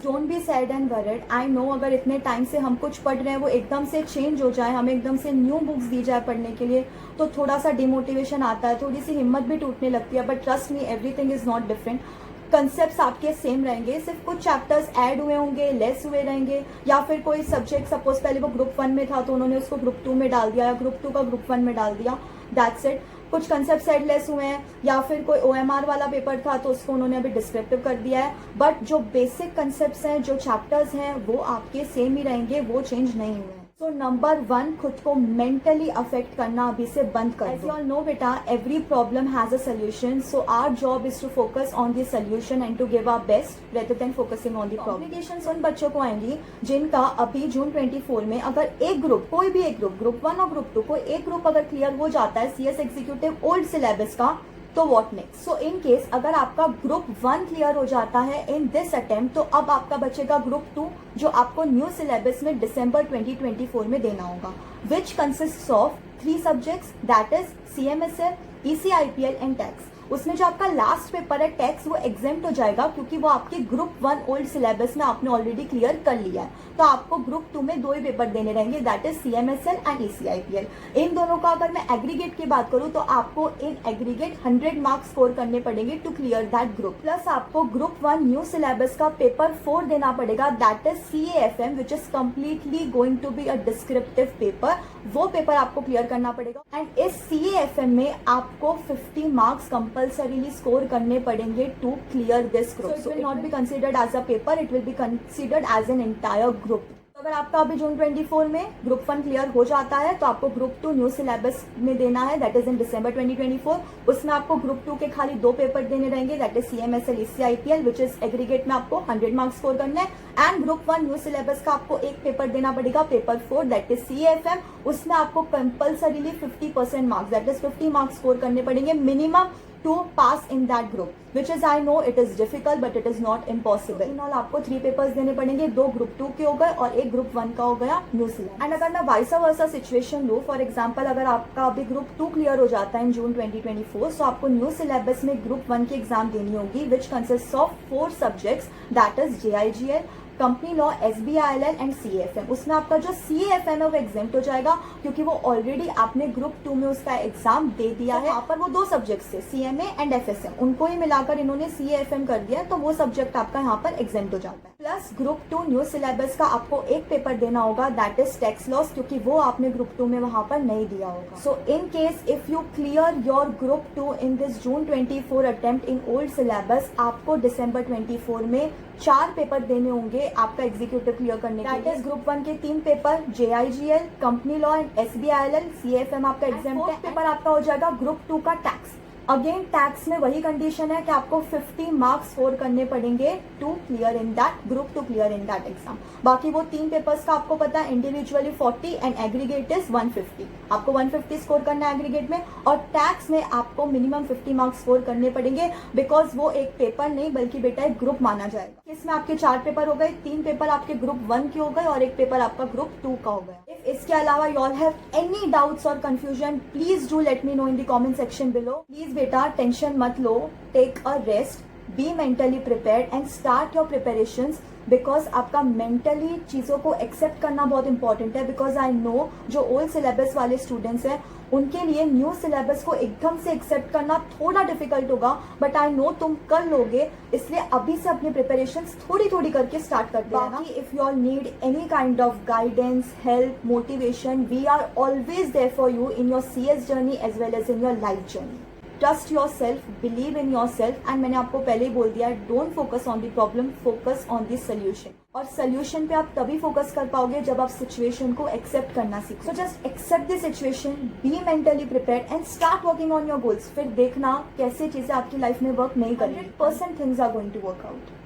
Don't be sad and worried. I know अगर इतने time से हम कुछ पढ़ रहे हैं वो एकदम से चेंज हो जाए, हमें एकदम से न्यू बुक्स दी जाए पढ़ने के लिए, तो थोड़ा सा डिमोटिवेशन आता है, थोड़ी सी हिम्मत भी टूटने लगती है। But trust me, everything is not different. Concepts आपके सेम रहेंगे, सिर्फ कुछ चैप्टर्स ऐड हुए होंगे, लेस हुए रहेंगे, या फिर कोई सब्जेक्ट सपोज पहले वो ग्रुप 1 में था तो उन्होंने उसको ग्रुप 2 में डाल दिया, या ग्रुप 2 का ग्रुप 1 में डाल दिया, दैट्स इट। कुछ कंसेप्ट ऐड लेस हुए हैं, या फिर कोई OMR वाला पेपर था तो उसको उन्होंने अभी डिस्क्रिप्टिव कर दिया है। बट जो बेसिक कंसेप्ट्स हैं, जो चैप्टर्स हैं, वो आपके सेम ही रहेंगे, वो चेंज नहीं हुए हैं। सो नंबर 1, खुद को मेंटली अफेक्ट करना अभी से बंद कर दो। एज यू ऑल नो बेटा, every problem has a solution, so our job is to focus on the solution and to give our best rather than focusing on the problem. Complications उन बच्चों को आएंगी जिनका अभी जून 24 में अगर एक ग्रुप, कोई भी एक ग्रुप 1 और ग्रुप 2, कोई एक ग्रुप अगर क्लियर हो जाता है CS एग्जीक्यूटिव ओल्ड सिलेबस का, तो what next. So in case अगर आपका ग्रुप 1 क्लियर हो जाता है इन दिस अटेम्प्ट, तो अब आपका बचेगा ग्रुप 2, जो आपको न्यू सिलेबस में दिसंबर 2024 में देना होगा, which consist of 3 subjects, that is CMSL, ECIPL and tax. उसमें जो आपका लास्ट पेपर है टैक्स, वो एग्जेम्प्ट हो जाएगा क्योंकि वो आपके ग्रुप 1 ओल्ड सिलेबस में आपने ऑलरेडी क्लियर कर लिया है। तो आपको ग्रुप 2 में 2 ही पेपर देने रहेंगे, that is CMSL and ECIPL। इन दोनों का अगर मैं एग्रीगेट की बात करूं तो आपको इन एग्रीगेट 100 मार्क्स स्कोर करने पड़ेंगे to clear that group. Plus आपको ग्रुप 1 न्यू सिलेबस का पेपर 4 देना पड़ेगा, that is CAFM, which is completely going to be a descriptive paper. वो पेपर आपको क्लियर करना पड़ेगा एंड इस CAFM में आपको 50 मार्क्स कंपल्सरीली स्कोर करने पड़ेंगे to clear this group. So it will not be considered as a paper, it will be considered as an entire group. अगर आपका अभी जून 24 में ग्रुप 1 क्लियर हो जाता है तो आपको ग्रुप 2 न्यू सिलेबस में देना है, दैट इज इन दिसंबर 2024। उसमें आपको ग्रुप 2 के खाली 2 पेपर देने रहेंगे, that is CMSL ECIPL, which is aggregate में आपको 100 मार्क्स स्कोर करना है। एंड ग्रुप 1 न्यू सिलेबस का आपको एक पेपर देना पड़ेगा, पेपर 4, दैट इज CAFM। उसमें आपको compulsorily 50% marks, that is 50 marks score करने पड़ेंगे minimum to pass in that group, which is I know it is difficult but it is not impossible. In all आपको 3 papers देने पड़ेंगे, 2 group 2 के हो गए और 1 ग्रुप 1 का हो गया न्यू सिलेबस। एंड अगर मैं वाइसा वर्सा सिचुएशन लूँ, फॉर एग्जांपल अगर आपका अभी ग्रुप 2 क्लियर हो जाता है इन जून 2024, तो आपको न्यू सिलेबस में ग्रुप 1 की एग्जाम देनी होगी, which consist of 4 subjects, that is JIGL, company law, SBILL and CAFM। उसमें आपका जो CAFM है वो एग्जेम्प्ट हो जाएगा क्योंकि वो ऑलरेडी आपने ग्रुप 2 में उसका एग्जाम दे दिया है। यहाँ पर वो 2 सब्जेक्ट्स थे, CMA एंड FSM, उनको ही मिलाकर इन्होंने CAFM कर दिया, तो वो सब्जेक्ट आपका यहाँ पर एग्जेम्प्ट हो जाता है। प्लस ग्रुप 2 न्यू सिलेबस का आपको एक पेपर देना होगा, दैट इज टैक्स लॉस, क्योंकि वो आपने ग्रुप 2 में वहां पर नहीं दिया होगा। So in case if you clear your group 2 in this June 24 attempt in old syllabus, आपको दिसंबर 24 में 4 पेपर देने होंगे आपका एग्जीक्यूटिव क्लियर करने के लिए। दैट इज ग्रुप 1 के 3 paper, JIGL, company law and SBILL, CAFM आपका एग्जाम है। पेपर आपका हो जाएगा ग्रुप 2 का टैक्स। अगेन टैक्स में वही कंडीशन है कि आपको 50 मार्क्स स्कोर करने पड़ेंगे to clear in that group, to clear in that exam. बाकी वो 3 पेपर्स का आपको पता है, इंडिविजुअली 40 एंड एग्रीगेट इज 150। आपको 150 स्कोर करना है एग्रीगेट में, और टैक्स में आपको मिनिमम 50 मार्क्स स्कोर करने पड़ेंगे, बिकॉज वो एक पेपर नहीं बल्कि बेटा एक ग्रुप माना जाएगा। इसमें आपके 4 पेपर हो गए, 3 पेपर आपके ग्रुप 1 के हो गए और 1 पेपर आपका ग्रुप 2 का हो गया। इसके अलावा you all have any doubts और confusion, please do let me know in the comment section below. Please बेटा टेंशन मत लो, take a rest, be mentally prepared and start your preparations, because आपका मेंटली चीज़ों को एक्सेप्ट करना बहुत important है। बिकॉज आई नो जो ओल्ड सिलेबस वाले स्टूडेंट्स हैं उनके लिए न्यू सिलेबस को एकदम से एक्सेप्ट करना थोड़ा डिफिकल्ट होगा, बट आई नो तुम कर लोगे, इसलिए अभी से अपनी प्रिपरेशंस थोड़ी थोड़ी करके स्टार्ट कर देना। बाकी if you all need any kind of guidance, help, motivation, we are always there for you in your CS journey as well as in your life journey. Trust yourself, believe in yourself, and मैंने आपको पहले ही बोल दिया है, don't focus on the problem, focus on the solution. और solution पे आप तभी फोकस कर पाओगे जब आप सिचुएशन को एक्सेप्ट करना सीखो। So just accept the situation, be mentally prepared and start working on your goals. फिर देखना कैसे चीजें आपकी लाइफ में वर्क नहीं करेंगी, 100% things are going to work out.